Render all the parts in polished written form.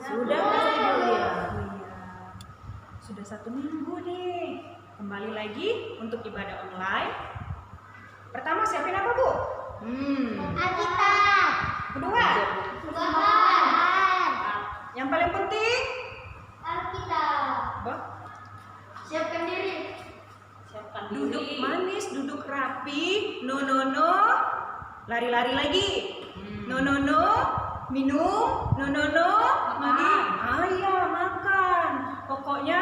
Sudah pasti Bu ya. Iya. Sudah 1 minggu nih. Kembali lagi untuk ibadah online. Pertama siapin apa Bu? Alkitab. Kedua? Bahan. Yang paling penting? Alkitab. Apa? Siapkan diri. Duduk manis, duduk rapi. No. Lari-lari lagi. No. Minum. No. Makan. Iya, makan. Pokoknya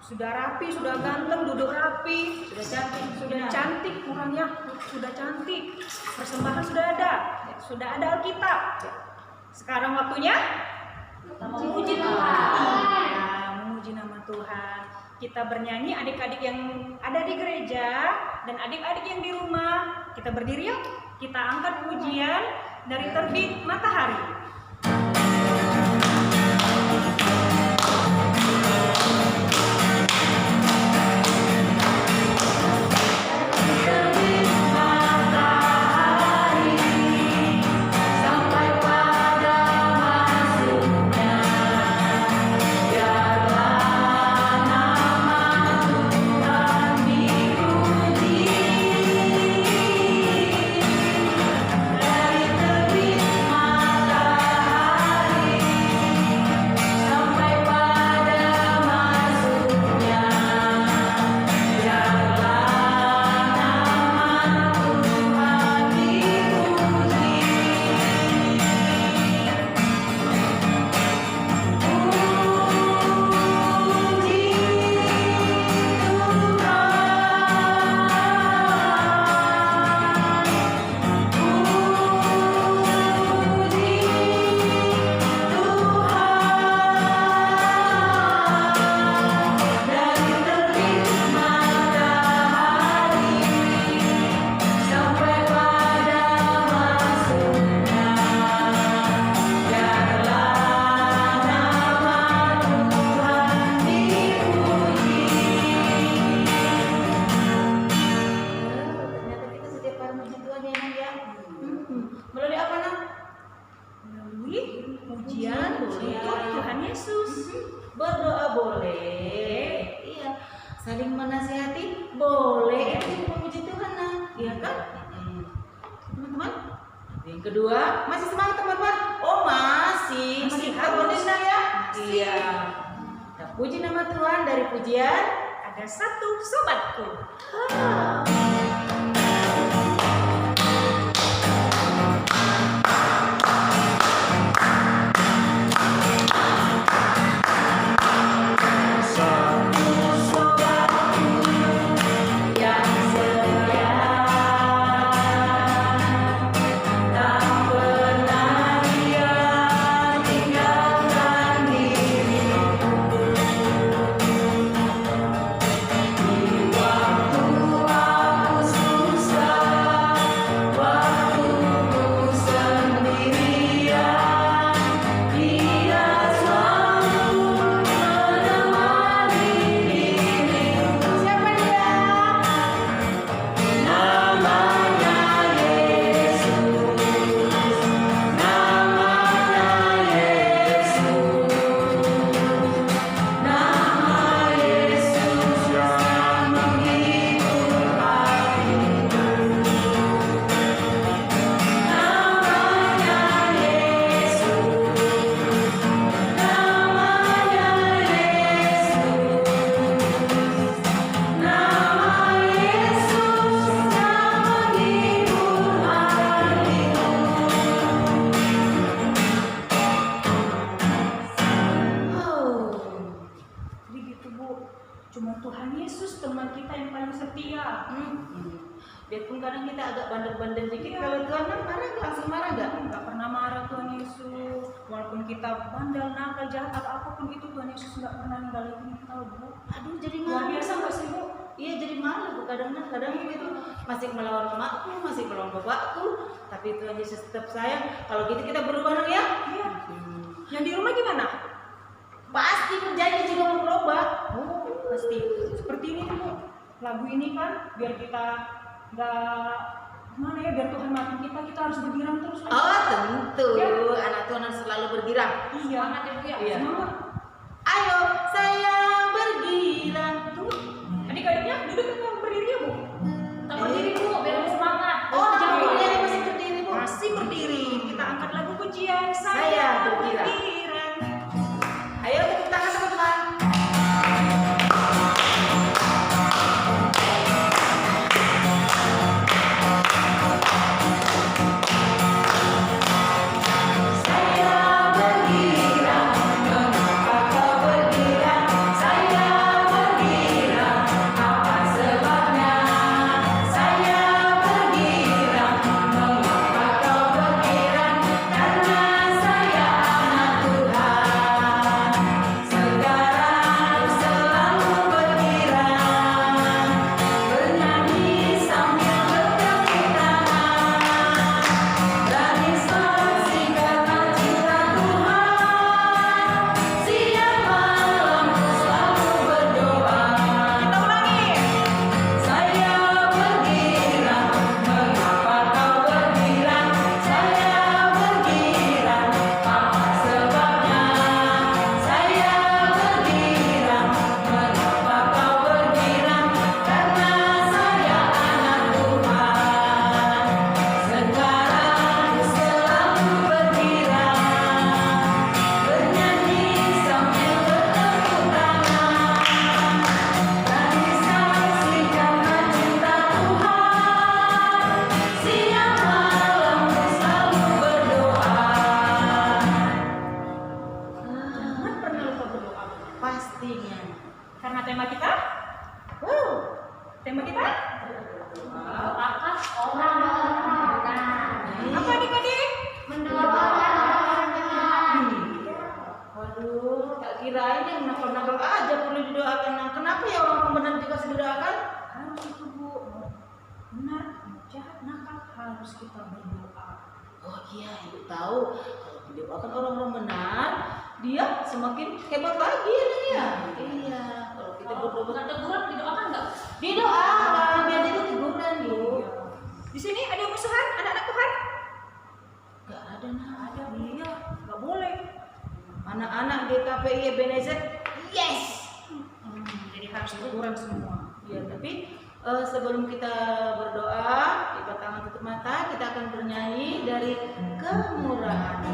sudah rapi, sudah ganteng, duduk rapi, sudah cantik kurangnya, sudah cantik. Persembahan sudah ada Alkitab. Sekarang waktunya memuji Tuhan. Ya, memuji nama Tuhan. Kita bernyanyi, adik-adik yang ada di gereja dan adik-adik yang di rumah. Kita berdiri yuk. Kita angkat pujian dari terbit matahari. Pujian untuk Tuhan Yesus. Berdoa boleh, iya. Saling menasihati boleh, itu memuji Tuhan, iya kan? Teman-teman. Yang kedua, masih semangat teman-teman? Oh masih harus ya? Iya. Kita puji nama Tuhan dari pujian. Ada satu sobatku. Cuma Tuhan Yesus teman kita yang paling setia. Biarpun kadang kita agak bandel-bandel dikit, kalau Tuhan marah langsung marah nggak? Nggak pernah marah Tuhan Yesus. Walaupun kita bandel, nakal, jahat atau apapun itu, Tuhan Yesus nggak pernah ninggalin kita, Bu. Aduh, jadi Luar malu. biasa nggak sih, Bu? Iya, jadi malu Bu. Kadang itu masih melawan emakku, masih melawan bapakku, tapi Tuhan Yesus tetap sayang. Kalau gitu kita berubah dong ya? Iya. Yang di rumah gimana? Pasti berjanji juga mau berubah. Pasti seperti ini, Bu. Lagu ini kan biar kita nggak Gimana ya biar Tuhan maafin kita harus bergirang terus. Oh tentu, Ya. anak Tuhan harus selalu bergirang. Iya. Semangat ya Bu ya. Iya. Semangat. Ayo saya bergirang. Tuh, adik-adiknya duduk atau berdiri ya Bu? Tetap berdiri Bu, biar lebih semangat. Oh, Jangan jangan berdiri. masih berdiri Bu. Masih berdiri. Kita angkat lagu pujian. Saya bergirang. Ayo tepuk tangan teman-teman. Kita ulangi. Jangan pernah lupa berdoa. Pastinya. Karena tema kita, tema kita Doakan orang-orang. apa adik-adik? Mendoakan orang benar. Waduh, tak kirain yang nakal-nakal aja perlu didoakan. Nah, kenapa ya orang benar juga harus didoakan? Harus itu Bu. Benar, jahat, nakal harus kita berdoa. Oh iya, ibu tahu kalau didoakan orang-orang benar, dia semakin hebat lagi ya. Iya, kalau kita berdoa Bukan teguran didoakan nggak? didoakan biar dia teguran yuk. Di sini ada musuhan anak-anak Tuhan? Gak ada nah. Ada. Iya, nggak boleh. Anak-anak GKPI Ebenezer, yes. Jadi harus teguran semua. Ya, tapi sebelum kita berdoa, kita tangan tutup mata, kita akan bernyanyi dari Kemurahan.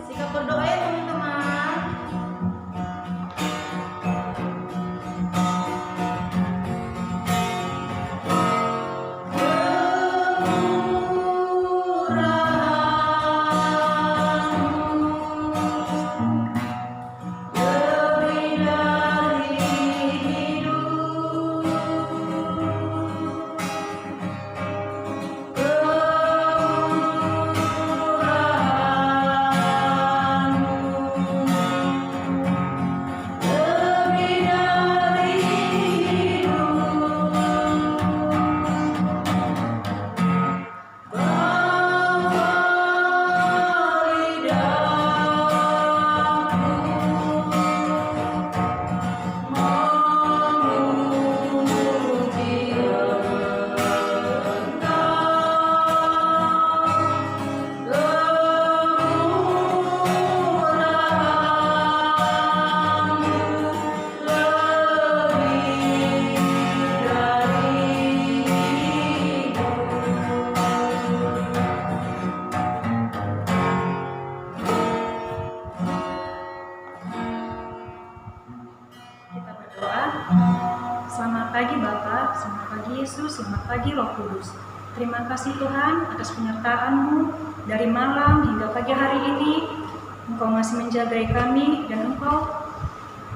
Sikap berdoa ya teman-teman. Kita berdoa. Selamat pagi Bapak, selamat pagi Yesus, selamat pagi Roh Kudus. Terima kasih Tuhan atas penyertaan-Mu dari malam hingga pagi hari ini. Engkau masih menjagai kami dan Engkau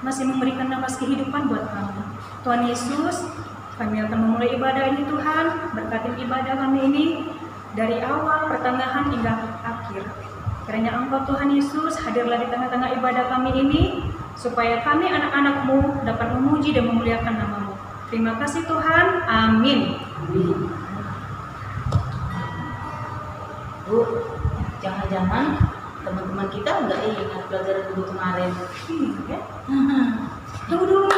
masih memberikan nafas kehidupan buat kami. Tuhan Yesus, kami akan memulai ibadah ini Tuhan. Berkati ibadah kami ini dari awal, pertengahan hingga akhir. Kiranya Engkau Tuhan Yesus hadirlah di tengah-tengah ibadah kami ini, supaya kami anak-anak-Mu dapat memuji dan memuliakan nama-Mu. Terima kasih Tuhan, amin. Bu, jangan-jangan teman-teman kita nggak ingat pelajaran dulu kemarin. Iya. Tunggu dulu.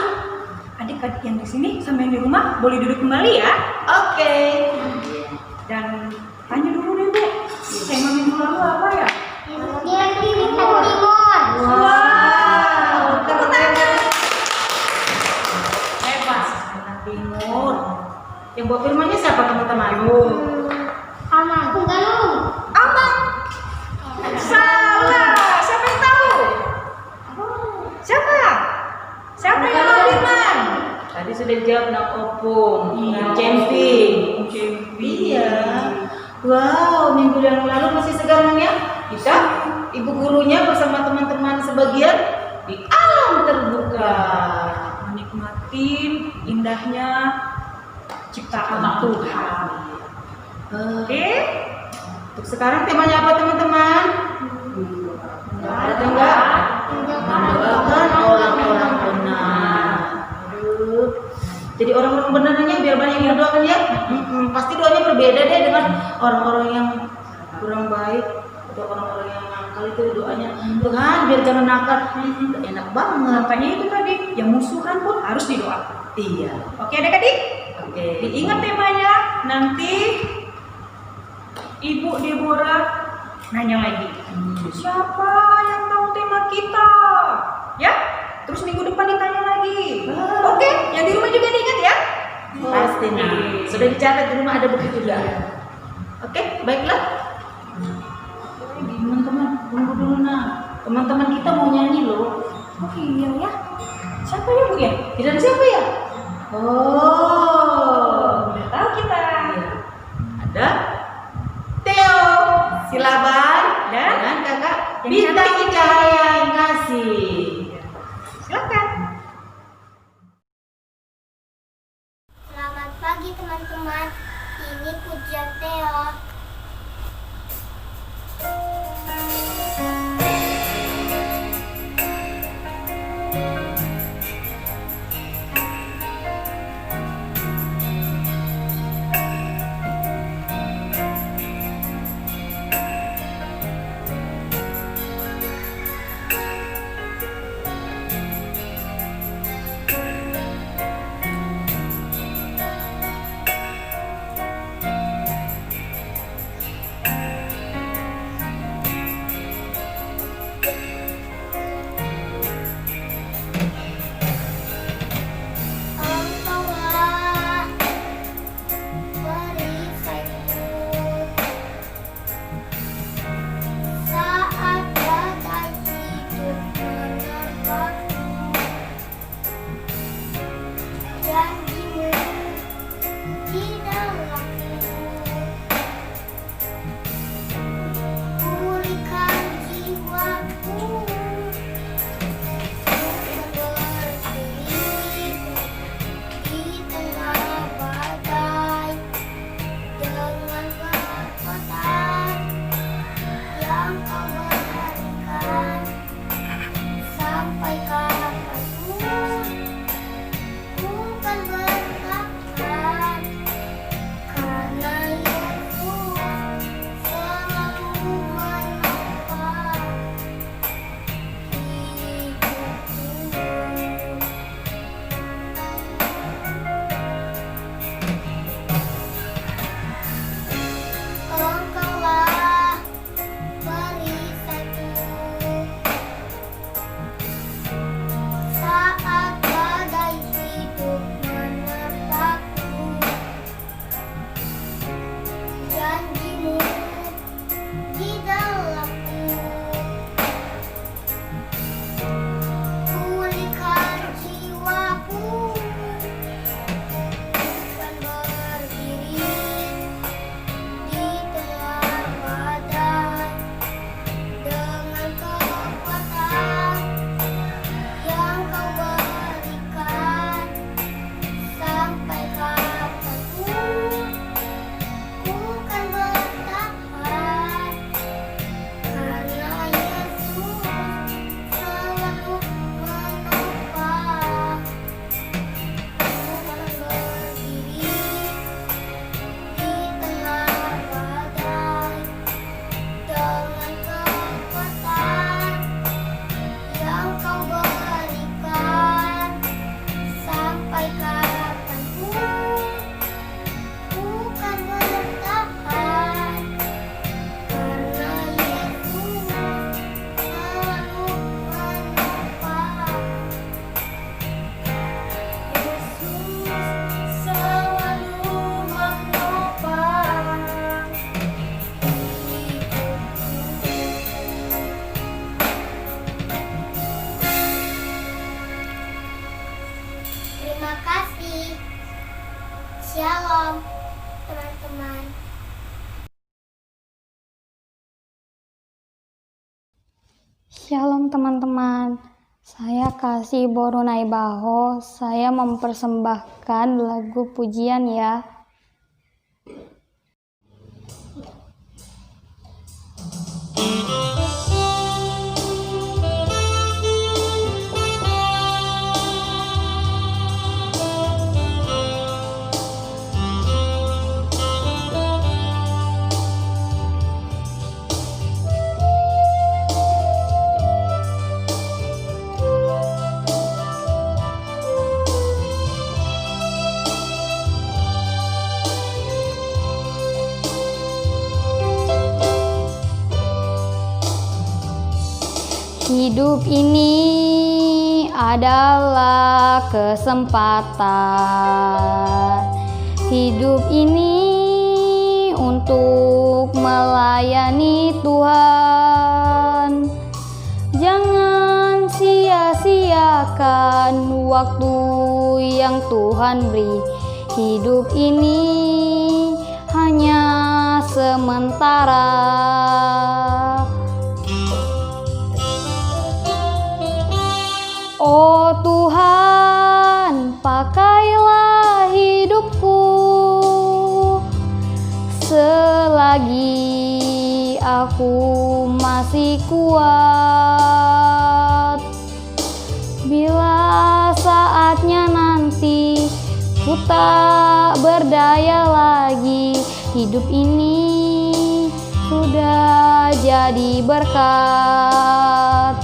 Adik-adik yang di sini sama yang di rumah boleh duduk kembali ya. Oke. Dan kamu apa ya? Dia bintang timur. Wow, Tepuk tangan. hebat. Anak timur. Yang buat firmannya siapa teman-teman? Sama. Galung. Amang. Salah. Siapa yang tahu? Siapa? Siapa yang tahu firman? Tadi sudah dijawab nak opung, Iya. camping. Camping. Iya. Wow, minggu yang lalu masih segar ya. Kita ibu gurunya bersama teman-teman sebagian di alam terbuka. Menikmati indahnya ciptaan Tuhan. Oke? Untuk sekarang temanya apa teman-teman? Ada enggak? Mendoakan orang-orang benar. Aduh. Jadi orang-orang benarnya biar banyak yang berdoakan ya. Pasti doanya berbeda deh dengan orang-orang yang kurang baik atau orang-orang yang nakal itu doanya. Tuhan biar jangan nakal. Enak banget. Makanya itu tadi, yang musuhan pun harus didoakan. Iya. Oke adik-adik? Oke. Diingat temanya, nanti Ibu Deborah nanya lagi. Siapa yang tahu tema kita? Ya? Terus minggu depan ditanya lagi. Oke? Yang di rumah juga diingat ya? Pasti nah. Sudah dicatat di rumah ada buku juga. Oke, baiklah. Teman-teman, tunggu dulu nah. Teman-teman kita mau nyanyi loh. Oh iya ya. Siapa ya Bu ya? Tidak siapa ya? Oh, Udah tahu kita. ada Theo Silaban Dan dengan kakak yang Bintang cantik. Cahaya yang kasih. Silakan. Selamat pagi teman-teman. Ini pujian Theo. Shalom, teman-teman. Shalom teman-teman, saya Kasih Borunai Baho, saya mempersembahkan lagu pujian ya. Hidup ini adalah kesempatan. Hidup ini untuk melayani Tuhan. Jangan sia-siakan waktu yang Tuhan beri. Hidup ini hanya sementara. Oh Tuhan, pakailah hidupku selagi aku masih kuat. Bila saatnya nanti ku tak berdaya lagi, hidup ini sudah jadi berkat.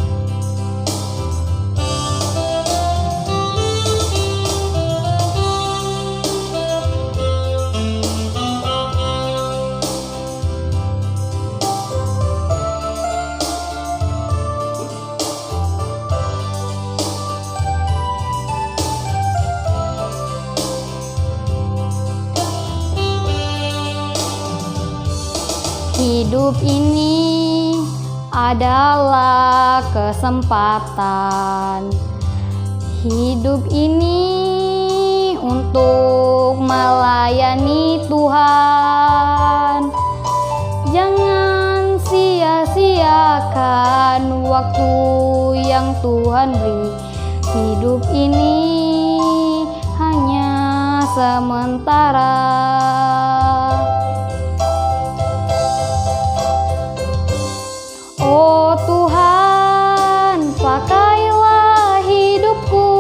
Hidup ini adalah kesempatan. Hidup ini untuk melayani Tuhan. Jangan sia-siakan waktu yang Tuhan beri. Hidup ini hanya sementara. Oh Tuhan, pakailah hidupku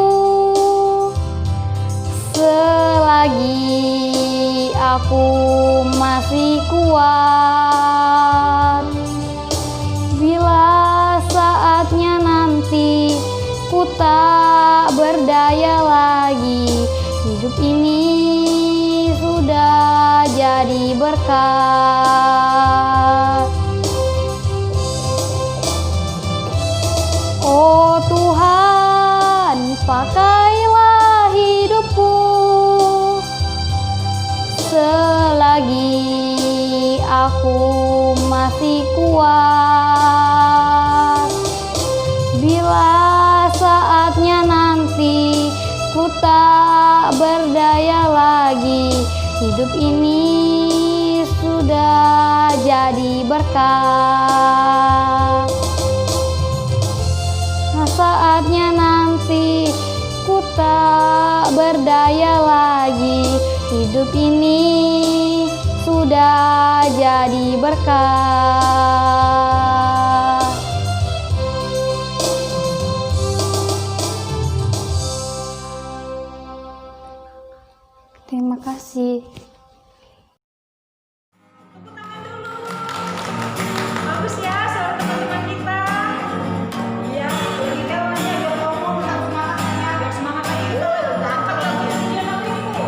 selagi aku masih kuat. Bila saatnya nanti ku tak berdaya lagi, hidup ini sudah jadi berkat. Oh Tuhan, pakailah hidupku selagi aku masih kuat. Bila saatnya nanti ku tak berdaya lagi, hidup ini sudah jadi berkat. Saatnya nanti ku tak berdaya lagi, hidup ini sudah jadi berkat. Terima kasih. Bagus ya suara teman-teman kita. Iya, beri daunnya biar ngomong semangatnya, biar semangat lagi. Angkat lagi, dia lagi Bu.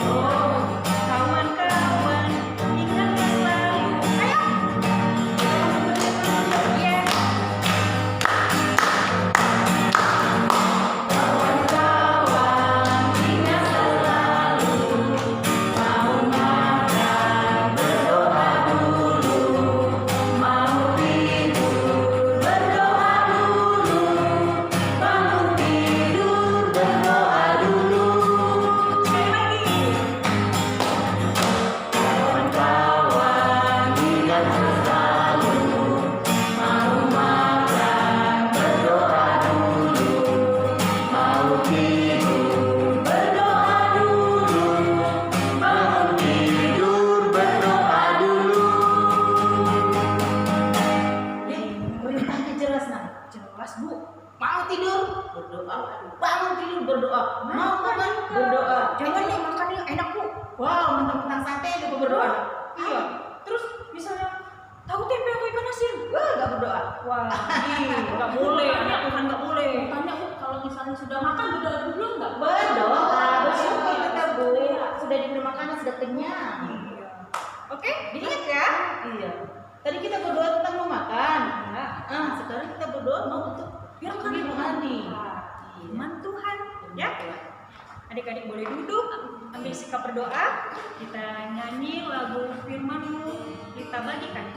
Oh, kawan-kawan, ingatlah selalu. Ayo. Iya. Kawan-kawan, ingat selalu bahwa mentang-mentang sate juga berdoa. Iya. Terus misalnya tahu tempe atau ikan asin? Enggak berdoa. Wah, nggak boleh. Anak Tuhan nggak boleh. Tanya Bu, kalau misalnya sudah makan berdoa dulu nggak? Berdoa, bersyukur kita Bu. Sudah diberi makanan, sudah kenyang. Iya. Oke, diingat ya. Iya. Tadi kita berdoa tentang mau makan. Nah, Sekarang kita berdoa mau untuk firman rohani. Firman Tuhan, ya. Adik-adik boleh duduk, ambil sikap berdoa. Kita nyanyi lagu firman-Mu, kita bagikan.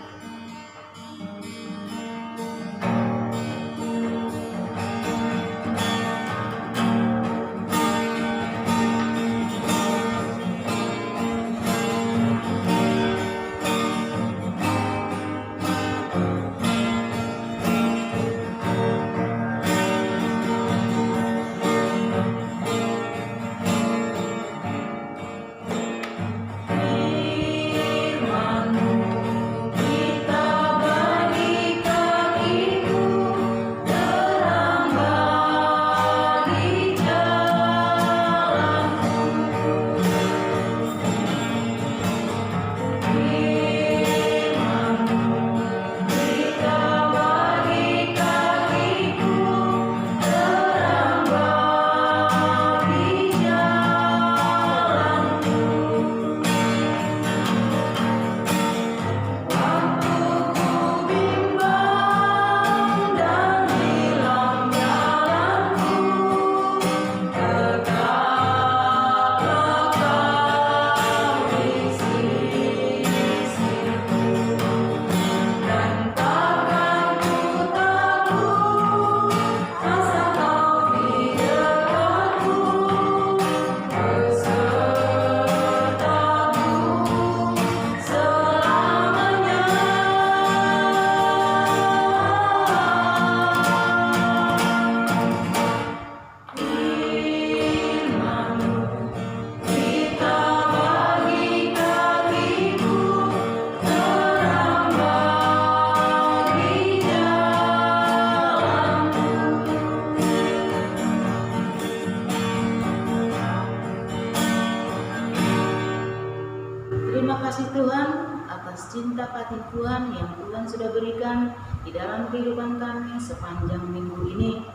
Terima kasih Tuhan atas cinta kasih Tuhan yang Tuhan sudah berikan di dalam kehidupan kami sepanjang minggu ini.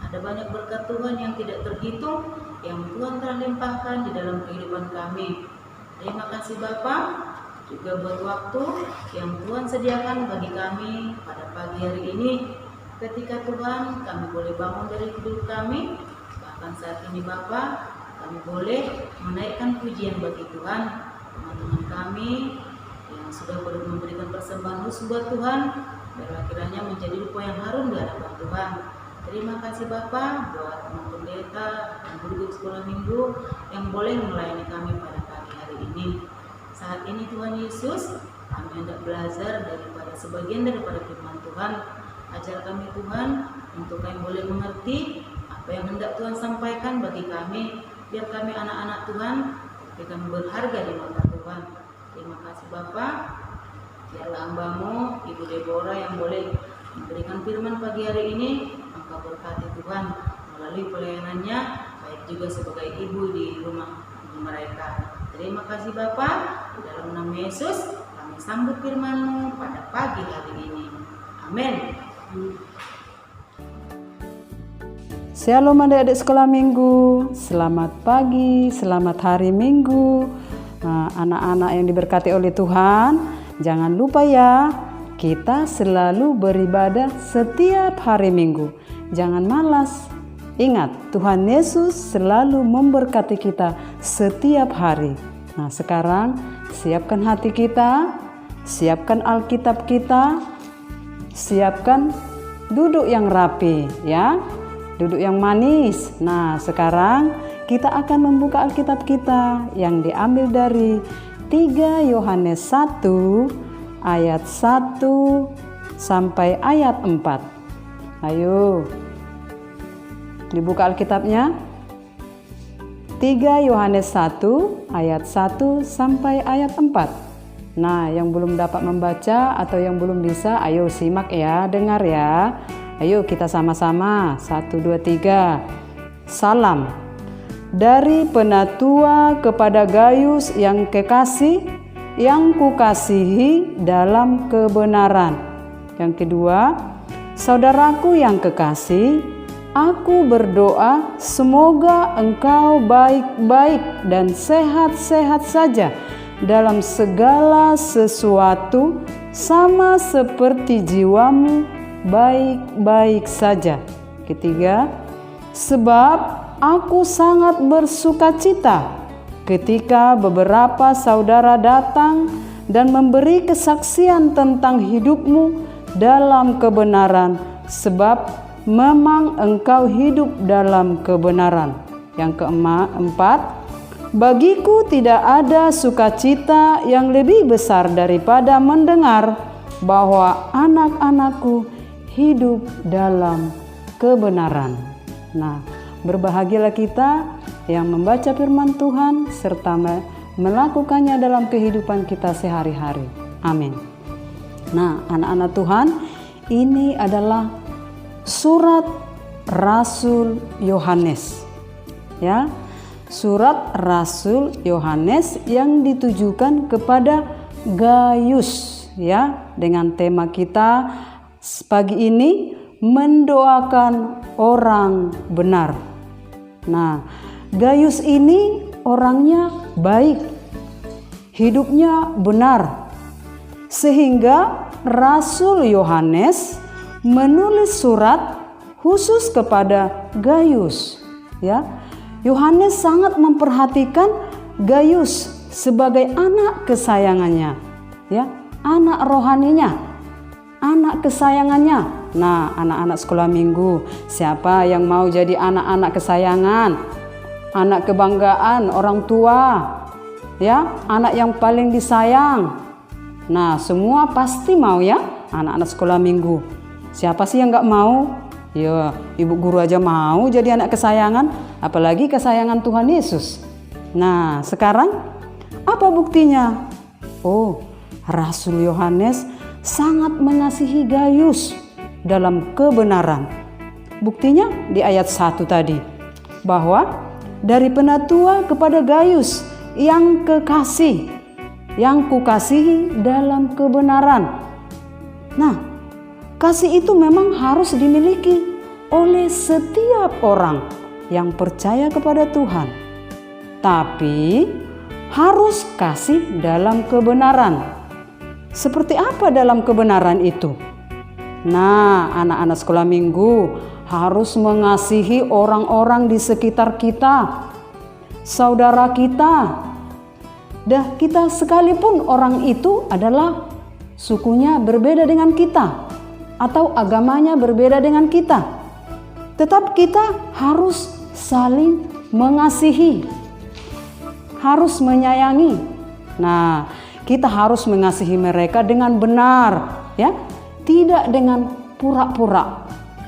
Ada banyak berkat Tuhan yang tidak terhitung yang Tuhan telah limpahkan di dalam kehidupan kami. Terima kasih Bapa juga buat waktu yang Tuhan sediakan bagi kami pada pagi hari ini. Ketika Tuhan kami boleh bangun dari tidur kami, bahkan saat ini Bapa kami boleh menaikkan pujian bagi Tuhan. Teman-teman kami yang sudah memberikan persembahan khusus buat Tuhan, biarlah kiranya menjadi rupa yang harum di hadapan Tuhan. Terima kasih Bapak buat teman pendeta dan guru sekolah minggu yang boleh melayani kami pada pagi hari ini. Saat ini Tuhan Yesus, kami hendak belajar daripada firman Tuhan. Ajar kami Tuhan untuk kami boleh mengerti apa yang hendak Tuhan sampaikan bagi kami. Biar kami anak-anak Tuhan, biar kami berharga di mata Tuhan. Terima kasih Bapak. Biarlah hamba-Mu Ibu Deborah yang boleh memberikan firman pagi hari ini. Engkau berkati Tuhan melalui pelayanannya, baik juga sebagai ibu di rumah mereka. Terima kasih Bapak. Dalam nama Yesus kami sambut firman-Mu pada pagi hari ini. Amin. Shalom adik-adik sekolah minggu, selamat pagi, selamat hari minggu. Anak-anak yang diberkati oleh Tuhan, jangan lupa ya, kita selalu beribadah setiap hari minggu. Jangan malas. Ingat, Tuhan Yesus selalu memberkati kita setiap hari. Nah, sekarang siapkan hati kita, siapkan Alkitab kita, siapkan duduk yang rapi ya. Duduk yang manis. Nah, sekarang kita akan membuka Alkitab kita yang diambil dari 3 Yohanes 1 ayat 1 sampai ayat 4. Ayo. Dibuka Alkitabnya. 3 Yohanes 1 ayat 1 sampai ayat 4. Nah, yang belum dapat membaca atau yang belum bisa, ayo simak ya, dengar ya. Ayo kita sama-sama, 1, 2, 3. Salam. dari penatua kepada Gayus yang kekasih, yang kukasihi dalam kebenaran. Yang kedua, saudaraku yang kekasih, aku berdoa semoga engkau baik-baik dan sehat-sehat saja dalam segala sesuatu, sama seperti jiwamu baik-baik saja. Ketiga, sebab aku sangat bersukacita ketika beberapa saudara datang dan memberi kesaksian tentang hidupmu dalam kebenaran, sebab memang engkau hidup dalam kebenaran. Yang keempat, bagiku tidak ada sukacita yang lebih besar daripada mendengar bahwa anak-anakku hidup dalam kebenaran. Nah, berbahagialah kita yang membaca firman Tuhan serta melakukannya dalam kehidupan kita sehari-hari. Amin. Nah, anak-anak Tuhan, ini adalah surat Rasul Yohanes. Ya, surat Rasul Yohanes yang ditujukan kepada Gayus, ya, dengan tema kita pagi ini, mendoakan orang benar. Nah, Gayus ini orangnya baik, hidupnya benar, sehingga Rasul Yohanes menulis surat khusus kepada Gayus. Ya, Yohanes sangat memperhatikan Gayus sebagai anak kesayangannya, ya, anak rohaninya, anak kesayangannya. Nah, anak-anak sekolah minggu, siapa yang mau jadi anak-anak kesayangan, anak kebanggaan orang tua, ya, anak yang paling disayang? Nah, semua pasti mau, ya, anak-anak sekolah minggu. Siapa sih yang nggak mau? Ya, ibu guru aja mau jadi anak kesayangan, apalagi kesayangan Tuhan Yesus. Nah, sekarang apa buktinya? Oh, Rasul Yohanes sangat mengasihi Gayus dalam kebenaran. Buktinya di ayat 1 tadi, bahwa dari penatua kepada Gayus yang kekasih, yang kukasihi dalam kebenaran. Nah, kasih itu memang harus dimiliki oleh setiap orang yang percaya kepada Tuhan. Tapi harus kasih dalam kebenaran. Seperti apa dalam kebenaran itu? Nah, anak-anak sekolah minggu harus mengasihi orang-orang di sekitar kita, saudara kita. Dah, kita sekalipun orang itu adalah sukunya berbeda dengan kita, atau agamanya berbeda dengan kita, tetap kita harus saling mengasihi, harus menyayangi. Nah, kita harus mengasihi mereka dengan benar, ya, tidak dengan pura-pura.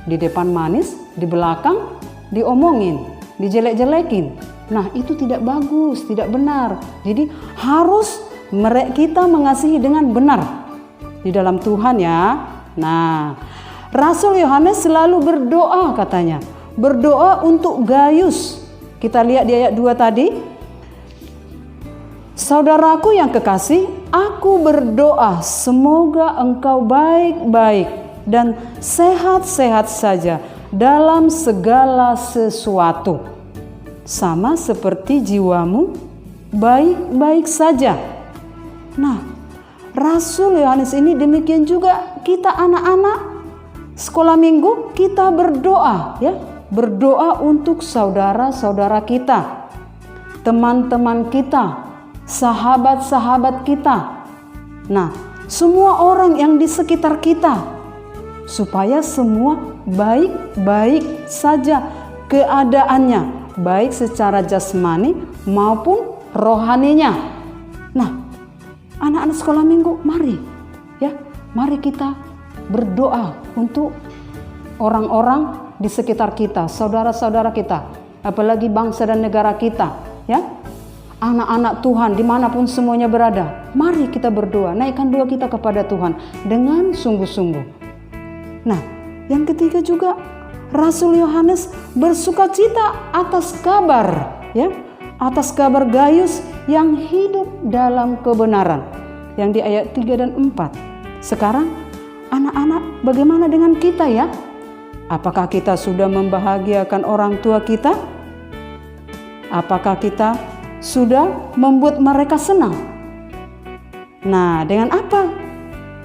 Di depan manis, di belakang diomongin, dijelek-jelekin. Nah, itu tidak bagus, tidak benar. Jadi harus kita mengasihi dengan benar di dalam Tuhan, ya. Nah, Rasul Yohanes selalu berdoa, katanya, berdoa untuk Gayus. Kita lihat di ayat 2 tadi, saudaraku yang kekasih, aku berdoa semoga engkau baik-baik dan sehat-sehat saja dalam segala sesuatu, sama seperti jiwamu baik-baik saja. Nah, Rasul Yohanes ini demikian juga kita anak-anak sekolah minggu, kita berdoa, ya, berdoa untuk saudara-saudara kita, teman-teman kita, sahabat-sahabat kita. Nah, semua orang yang di sekitar kita, supaya semua baik-baik saja keadaannya, baik secara jasmani maupun rohaninya. Nah, anak-anak sekolah minggu, mari, ya, mari kita berdoa untuk orang-orang di sekitar kita, saudara-saudara kita, apalagi bangsa dan negara kita, ya. Anak-anak Tuhan dimanapun semuanya berada, mari kita berdoa, naikkan doa kita kepada Tuhan dengan sungguh-sungguh. Nah, yang ketiga juga, Rasul Yohanes bersukacita atas kabar ya, atas kabar Gayus yang hidup dalam kebenaran, yang di ayat 3 dan 4. Sekarang anak-anak, bagaimana dengan kita ya? Apakah kita sudah membahagiakan orang tua kita? Apakah kita sudah membuat mereka senang? Nah, dengan apa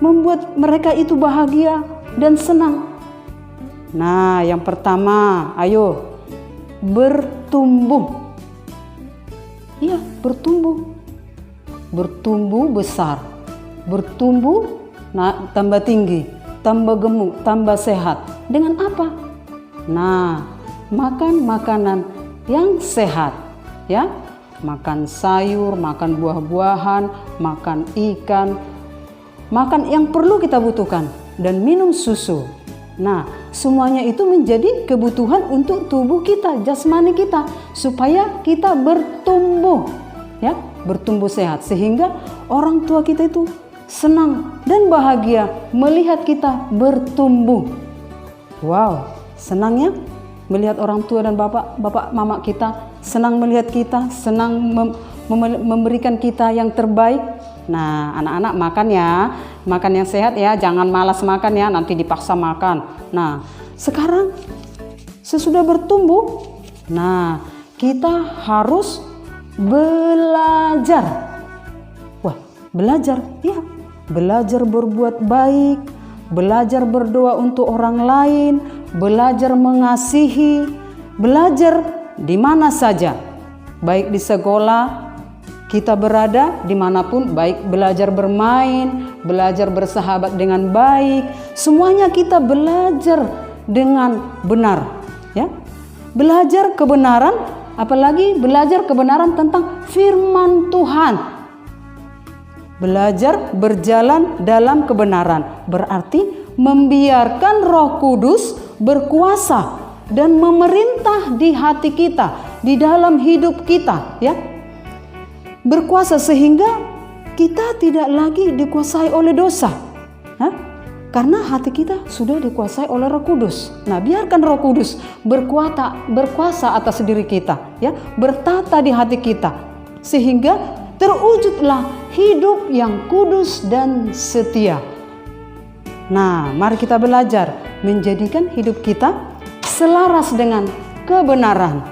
membuat mereka itu bahagia dan senang? Nah, yang pertama, ayo bertumbuh. Iya, bertumbuh. Bertumbuh besar. Bertumbuh tambah tinggi, tambah gemuk, tambah sehat. Dengan apa? Nah, makan makanan yang sehat, ya. Makan sayur, makan buah-buahan, makan ikan, makan yang perlu kita butuhkan, dan minum susu. Nah, semuanya itu menjadi kebutuhan untuk tubuh kita, jasmani kita, supaya kita bertumbuh, ya, bertumbuh sehat, sehingga orang tua kita itu senang dan bahagia melihat kita bertumbuh. Wow, senangnya melihat orang tua dan bapak mama kita senang melihat kita, senang memberikan kita yang terbaik. Nah, anak-anak makan ya, makan yang sehat ya, jangan malas makan ya, nanti dipaksa makan. Nah, sekarang sesudah bertumbuh, nah kita harus belajar. Wah, belajar, ya, belajar berbuat baik, belajar berdoa untuk orang lain, belajar mengasihi, belajar di mana saja, baik di sekolah kita berada, dimanapun, baik belajar bermain, belajar bersahabat dengan baik, semuanya kita belajar dengan benar, ya. Belajar kebenaran, apalagi belajar kebenaran tentang firman Tuhan. Belajar berjalan dalam kebenaran berarti membiarkan Roh Kudus berkuasa dan memerintah di hati kita, di dalam hidup kita, ya. Berkuasa sehingga kita tidak lagi dikuasai oleh dosa, karena hati kita sudah dikuasai oleh Roh Kudus. Nah, biarkan Roh Kudus berkuasa atas diri kita, ya, bertata di hati kita, sehingga terwujudlah hidup yang kudus dan setia. Nah, mari kita belajar menjadikan hidup kita selaras dengan kebenaran.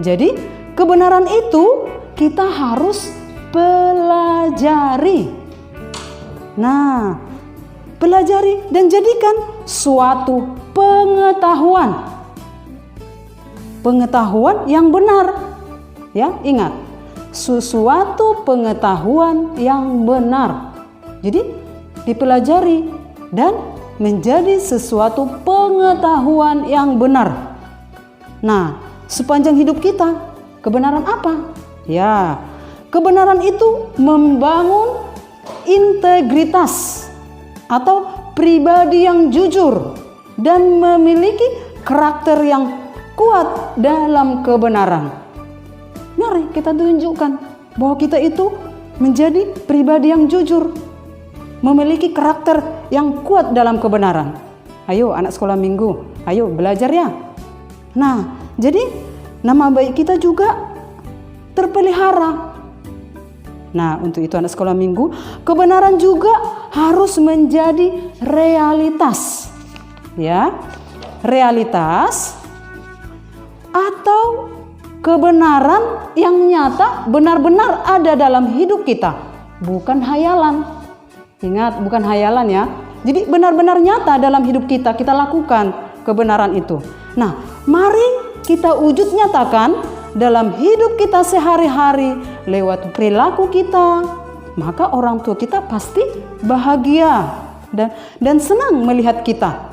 Jadi, kebenaran itu kita harus pelajari. Nah, pelajari dan jadikan suatu pengetahuan. Pengetahuan yang benar. Ya, ingat, sesuatu pengetahuan yang benar. Jadi, dipelajari dan menjadi sesuatu pengetahuan yang benar. Nah, sepanjang hidup kita, kebenaran apa? Ya, kebenaran itu membangun integritas atau pribadi yang jujur dan memiliki karakter yang kuat dalam kebenaran. Mari kita tunjukkan bahwa kita itu menjadi pribadi yang jujur, memiliki karakter yang kuat dalam kebenaran. Ayo anak sekolah minggu, ayo belajar ya. Nah, jadi nama baik kita juga terpelihara. Nah, untuk itu anak sekolah minggu, kebenaran juga harus menjadi realitas. Ya, realitas atau kebenaran yang nyata benar-benar ada dalam hidup kita, bukan hayalan. Ingat, bukan hayalan ya. Jadi benar-benar nyata dalam hidup kita, kita lakukan kebenaran itu. Nah, mari kita wujud nyatakan dalam hidup kita sehari-hari lewat perilaku kita, maka orang tua kita pasti bahagia dan senang melihat kita.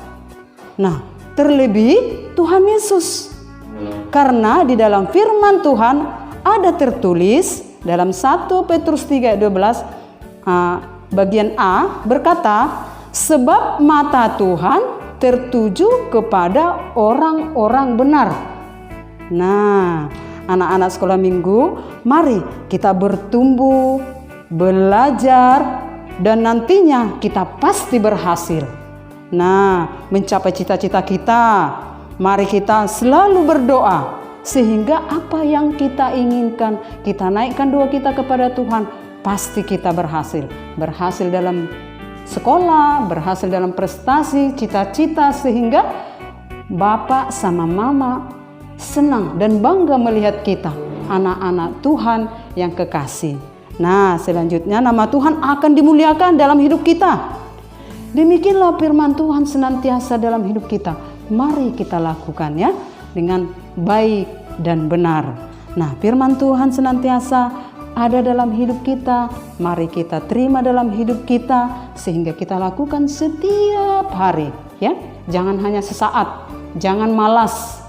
Nah, terlebih Tuhan Yesus. Karena di dalam firman Tuhan ada tertulis dalam 1 Petrus 3:12 bagian A berkata, sebab mata Tuhan tertuju kepada orang-orang benar. Nah, anak-anak sekolah minggu, mari kita bertumbuh, belajar, dan nantinya kita pasti berhasil. Nah, mencapai cita-cita kita, mari kita selalu berdoa, sehingga apa yang kita inginkan, kita naikkan doa kita kepada Tuhan, pasti kita berhasil. Berhasil dalam sekolah, berhasil dalam prestasi, cita-cita, sehingga Bapak sama Mama senang dan bangga melihat kita, anak-anak Tuhan yang kekasih. Nah, selanjutnya nama Tuhan akan dimuliakan dalam hidup kita. Demikianlah firman Tuhan senantiasa dalam hidup kita. Mari kita lakukan ya dengan baik dan benar. Nah, firman Tuhan senantiasa ada dalam hidup kita. Mari kita terima dalam hidup kita sehingga kita lakukan setiap hari ya. Jangan hanya sesaat, jangan malas.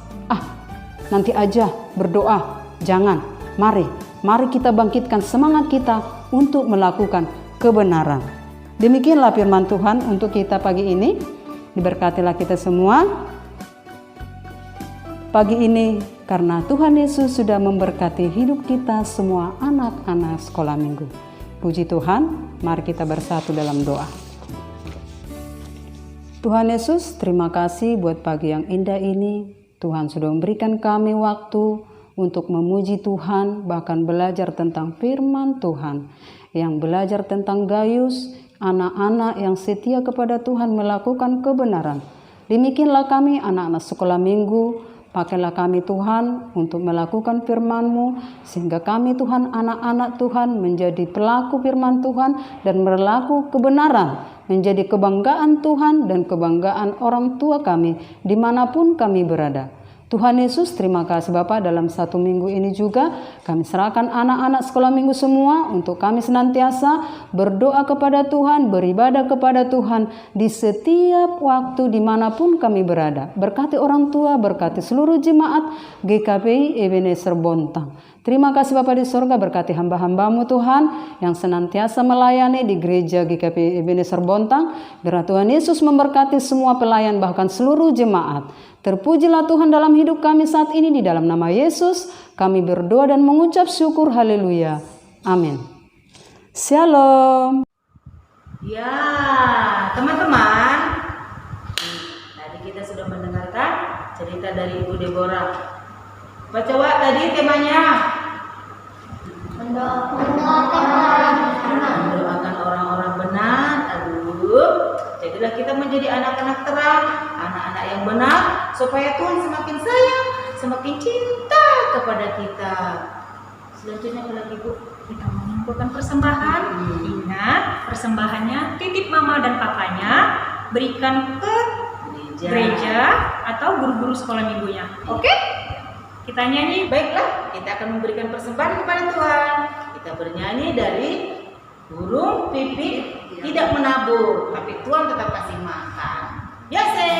Nanti aja berdoa. Jangan. Mari kita bangkitkan semangat kita untuk melakukan kebenaran. Demikianlah firman Tuhan untuk kita pagi ini. Diberkatilah kita semua pagi ini karena Tuhan Yesus sudah memberkati hidup kita semua anak-anak sekolah minggu. Puji Tuhan, mari kita bersatu dalam doa. Tuhan Yesus, terima kasih buat pagi yang indah ini. Tuhan sudah memberikan kami waktu untuk memuji Tuhan, bahkan belajar tentang firman Tuhan, yang belajar tentang Gayus, anak-anak yang setia kepada Tuhan melakukan kebenaran. Demikianlah kami anak-anak sekolah minggu, pakailah kami Tuhan untuk melakukan firman-Mu, sehingga kami Tuhan, anak-anak Tuhan menjadi pelaku firman Tuhan dan berlaku kebenaran, menjadi kebanggaan Tuhan dan kebanggaan orang tua kami dimanapun kami berada. Tuhan Yesus, terima kasih Bapa, dalam satu minggu ini juga kami serahkan anak-anak sekolah minggu semua untuk kami senantiasa berdoa kepada Tuhan, beribadah kepada Tuhan di setiap waktu dimanapun kami berada. Berkati orang tua, berkati seluruh jemaat GKPI Ebenezer Bontang. Terima kasih Bapa di sorga, berkati hamba-hamba-Mu Tuhan yang senantiasa melayani di gereja GKPI Ebenezer Bontang. Biar Tuhan Yesus memberkati semua pelayan bahkan seluruh jemaat. Terpujilah Tuhan dalam hidup kami saat ini, di dalam nama Yesus kami berdoa dan mengucap syukur. Haleluya. Amin. Shalom. Ya, teman-teman, tadi kita sudah mendengarkan cerita dari Ibu Deborah. Baca Wak tadi temanya. Mendoakan orang-orang benar. Aduh, jadilah kita menjadi anak-anak terang, anak-anak yang benar, supaya Tuhan semakin sayang, semakin cinta kepada kita. Selanjutnya apa lagi, Bu? Kita mengumpulkan persembahan. Ingat, persembahannya titip mama dan papanya, berikan ke gereja atau guru-guru sekolah minggunya. Oke? Kita nyanyi. Baiklah, kita akan memberikan persembahan kepada Tuhan. Kita bernyanyi dari burung pipit tidak menabur, tapi Tuhan tetap kasih makan. Yose.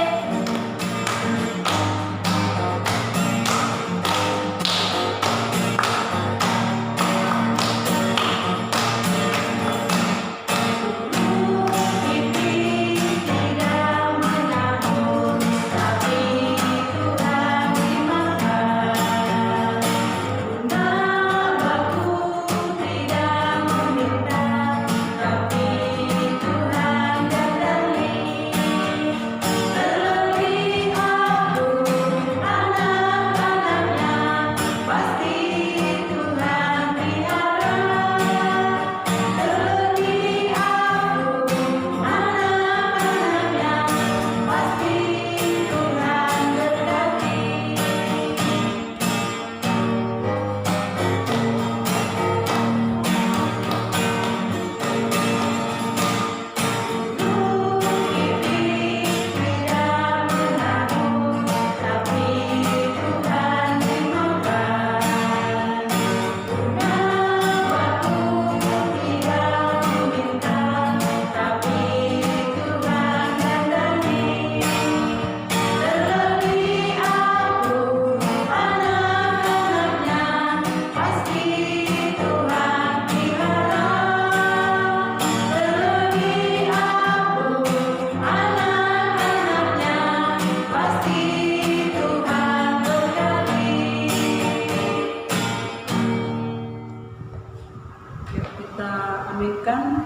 Aminkan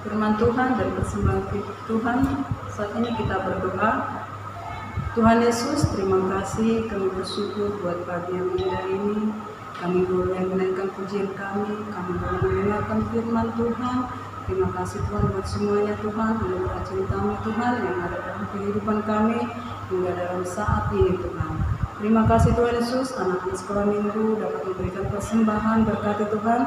firman Tuhan dan persembahan Tuhan. Saat ini kita berdoa. Tuhan Yesus, terima kasih, kami bersyukur buat pagi yang indah ini. Kami boleh menaikkan pujian kami boleh mendengarkan firman Tuhan. Terima kasih Tuhan buat semuanya Tuhan, anugerah cinta-Mu Tuhan yang ada dalam kehidupan kami hingga dalam saat ini Tuhan. Terima kasih Tuhan Yesus, anak-anak sekolah minggu dapat memberikan persembahan, berkati Tuhan.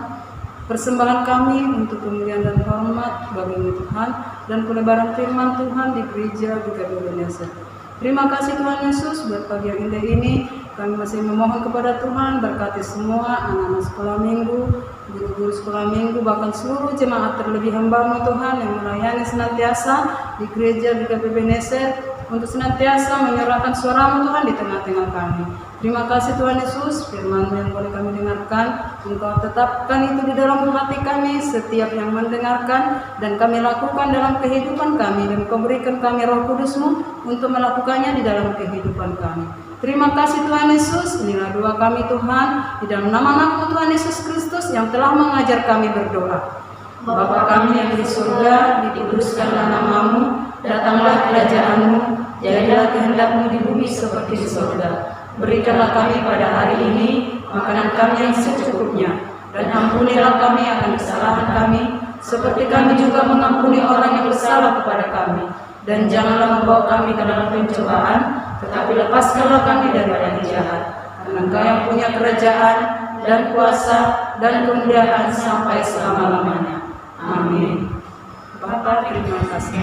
Persembahan kami untuk kemuliaan dan hormat bagi Tuhan dan pelebaran firman Tuhan di gereja GKP Indonesia. Terima kasih Tuhan Yesus buat pagi yang indah ini. Kami masih memohon kepada Tuhan berkati semua anak-anak sekolah minggu, guru-guru sekolah minggu, bahkan seluruh jemaat terlebih hamba-Mu Tuhan yang melayani senantiasa di gereja GKP Indonesia untuk senantiasa menyuarakan suara-Mu Tuhan di tengah-tengah kami. Terima kasih Tuhan Yesus, firman-Mu yang boleh kami dengarkan, Engkau tetapkan itu di dalam hati kami setiap yang mendengarkan dan kami lakukan dalam kehidupan kami dan Kau berikan kami Roh Kudus-Mu untuk melakukannya di dalam kehidupan kami. Terima kasih Tuhan Yesus, inilah doa kami Tuhan, di dalam nama-Mu Tuhan Yesus Kristus yang telah mengajar kami berdoa. Bapa kami yang di surga, dikuduskanlah nama-Mu, datanglah kerajaan-Mu, jadilah kehendak-Mu di bumi seperti di surga. Berikanlah kami pada hari ini makanan kami yang secukupnya, dan ampunilah kami akan kesalahan kami, seperti kami juga mengampuni orang yang bersalah kepada kami. Dan janganlah membawa kami ke dalam pencobaan, tetapi lepaskanlah kami daripada yang jahat. Karena Engkau yang punya kerajaan dan kuasa dan kemuliaan sampai selama-lamanya. Amin. Bapa, terima kasih.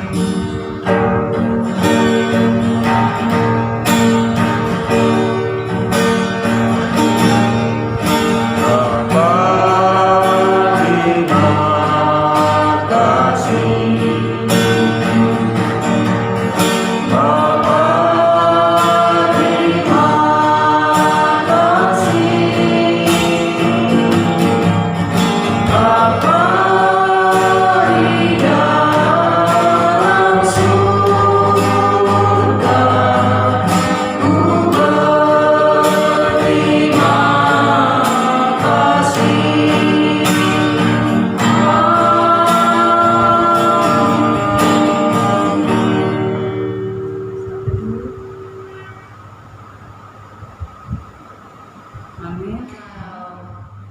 Amin.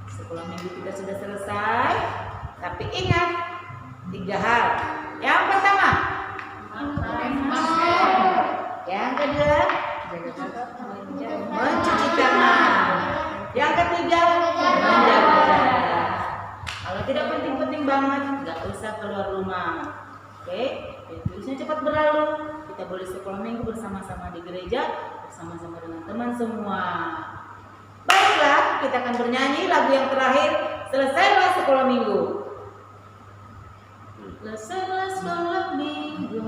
Sekolah minggu kita sudah selesai, tapi ingat 3 hal. Yang pertama, yang kedua, mencuci tangan. Yang ketiga, menjaga jarak. Kalau tidak penting-penting banget, nggak usah keluar rumah. Oke, virusnya cepat berlalu. Kita boleh sekolah minggu bersama-sama di gereja, bersama-sama dengan teman semua. Baiklah, kita akan bernyanyi lagu yang terakhir, Selesailah Sekolah Minggu. Selesailah sekolah minggu.